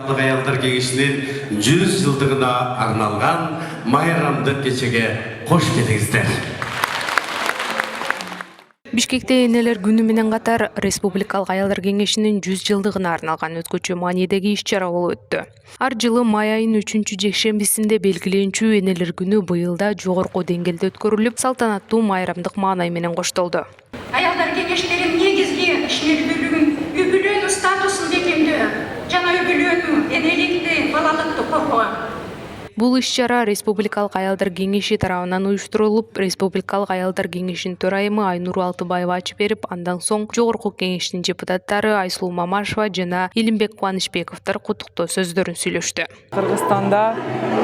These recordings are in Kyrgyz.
Аялдар кеңешинин 100 жылдыгына арналган майрамдык кечеге кош келиңиздер. Бишкекте энелер күнү менен катар Республикалык аялдар кеңешинин 100 жылдыгына арналган өзгөчө маанидеги иш-чара болуп өттү. Ар жылы май айынын 3-жекшембисинде белгиленчүү энелер күнү быйыл да жогорку деңгээлде өткөрүлүп, салтанаттуу майрамдык маанай менен коштолду. Аялдар кеңештерин негизги ишмердүүлүгүн үй-бүлөнү статусун бекемдөө жана үй-бүлөнү энеликти, балалыкты коргоо. Бул иш-чара Республикалык аялдар кеңеши тарабынан уюштурулуп, Республикалык аялдар кеңешинин төрайымы Айнур Алтыбаева ачып берип, андан соң жогорку кеңештин депутаттары Айсулуу Мамашева жана Илимбек Кубанычбековдор куттуктоо сөздөрүн сүйлөштү. Кыргызстанда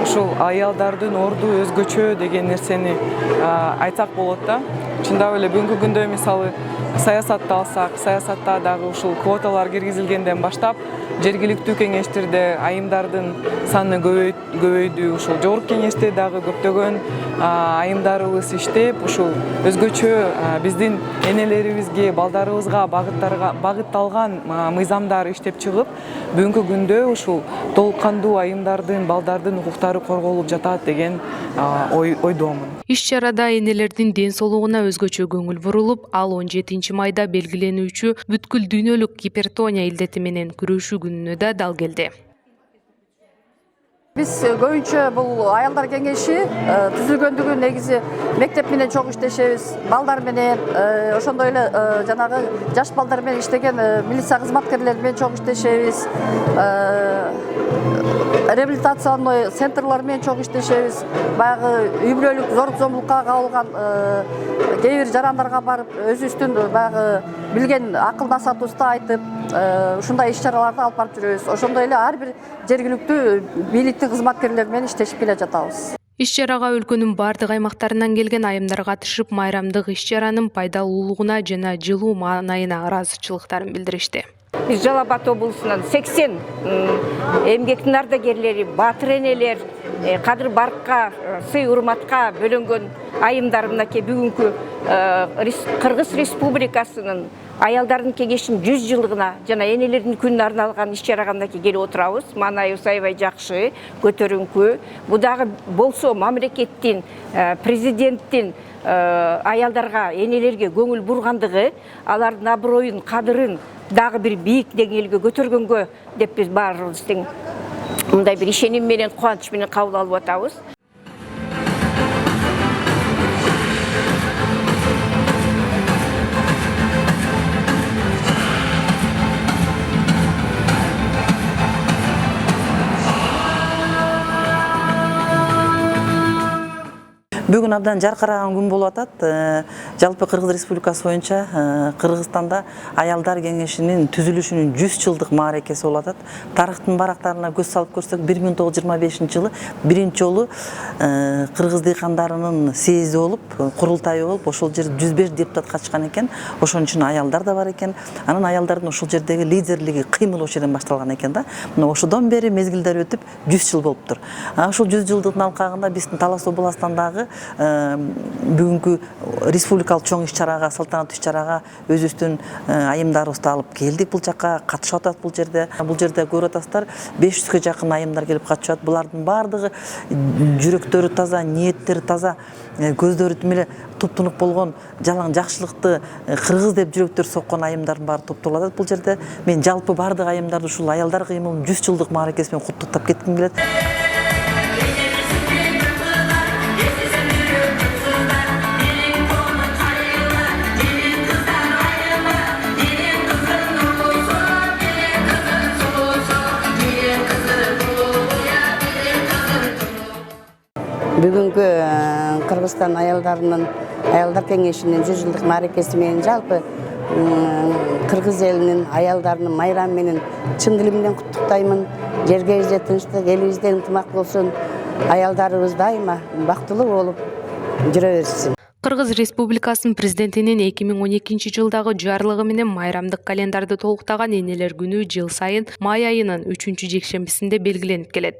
ушул аялдардын орду өзгөчө деген нерсени айтсак болот да. Чындап эле бүгүнкү күндө мисалы саясатты алсак, саясатта дагы ушул квоталар киргизилгенден баштап жергиликтүү кеңештерде айымдардын саны көбөйдү. Ушул жогорку кеңеште дагы көптөгөн айымдарыбыз иштеп, ушул өзгөчө биздин энелерибизге, балдарыбызга багытталган мыйзамдар иштеп чыгып, бүгүнкү күндө ушул толук кандуу айымдардын, балдардын укуктары корголуп жатат деген ойдомун. Иш-чарада энелердин ден соолугуна өзгөчө көңүл бурулуп, ал 17 майда белгиленүүчү бүткүл дүйнөлүк гипертония илдети менен күрөшүү күнүнө да дал келди. Биз көбүнчө бул аялдар кеңеши түзүлгөндүгү негизи мектеп менен чогуу иштешебиз, балдар менен, ошондой эле жанагы жаш балдар менен иштеген милиция кызматкерлери менен чогуу иштешебиз, реабилитационный центрлар менен чогуу иштешебиз, баягы үй-бүлөлүк зомбулукка кабылган кээ бир жарандарга барып, өзүбүздүн баягы билген акыл насаатыбызды айтып, ушундай иш-чараларды алып барып жүрөбүз. Ошондой эле ар бир жергиликтүү бийликтин кызматкерлери менен иштешип келе жатабыз. Иш-чарага өлкөнүн бардык аймактарынан келген айымдар катышып, майрамдык иш-чаранын пайдалуулугуна жана жылуу маанайына ыраазычылыктарын билдиришти. Биз Жалал Абад облусунан 80 эмгектин ардагерлери, баатыр энелер, кадыр баркка, сый урматка бөлөнгөн айымдар мынакей бүгүнкү Кыргыз Республикасынын аялдардын кеңешинин 100 жылдыгына жана энелердин күнүнө арналган иш-чарага мынакей келип отурабыз. Маанайыбыз аябай жакшы, көтөрүңкү. Бу дагы болсо мамлекеттин, президенттин аялдарга, энелерге көңүл бургандыгы, алардын аброюн, кадырын дагы бир бийик деңгээлге көтөргөнгө деп биз баарыбыз тең мындай бир ишеним менен, кубаныч менен кабыл алып атабыз. Бүгүн абдан жаркыраган күн болуп атат. Жалпы Кыргыз Республикасы боюнча Кыргызстанда аялдар кеңешинин түзүлүшүнүн 100 жылдык мааракеси болуп атат. Тарыхтын барактарына көз салып көрсөк, 1925 жылы биринчи жолу кыргыз дыйкандарынын съезди болуп, курултайы болуп, ошол жерде 105 депутат катышкан экен. Ошон үчүн аялдар да бар экен. Анан аялдардын ошол жердеги лидерлиги, кыймыл ошол жерден башталган экен да. Мына ошодон бери мезгилдер өтүп 100 жыл болуптур. Ошол 100 жылдыктын алкагында биздин Талас областынан дагы бүгүнкү республикалык чоң иш-чарага, салтанаттуу иш-чарага өзүбүздүн айымдарыбызды алып келдик бул жакка, катышып атат бул жерде. Бул жерде көрүп атасыздар, 500ге жакын айымдар келип катышат. Булардын баардыгы жүрөктөрү таза, ниеттери таза, көздөрү эле туп-тунук болгон, жалаң жакшылыкты кыргыз деп жүрөктөр соккон айымдардын баары топтолуп атат бул жерде. Мен жалпы баардык айымдарды ушул аялдар кыймылынын 100 жылдык мааракеси менен куттуктап кетким келет. Бүгүнкү Кыргызстан аялдар кеңешинин 100 жылдык мааракеси менен жалпы кыргыз элинин аялдарынын майрамы менен чын дилимден куттуктаймын. Жергебизде тынчтык, элибизде ынтымак болсун, аялдарыбыз дайыма бактылуу болуп жүрө берсин. Кыргыз Республикасынын президентинин 2012 жылдагы жарлыгы менен майрамдык календарды толуктаган энелер күнү жыл сайын май айынын 3-жекшембисинде белгиленип келет.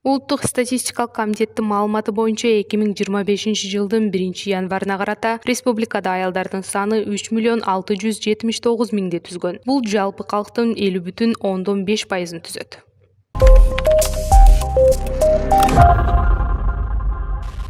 Улуттук статистикалык комитеттин маалыматы боюнча 2025 жылдын 1-январына карата республикада аялдардын саны 3.679.000 түзгөн. Бул жалпы калктын 50,5% түзөт. Астана.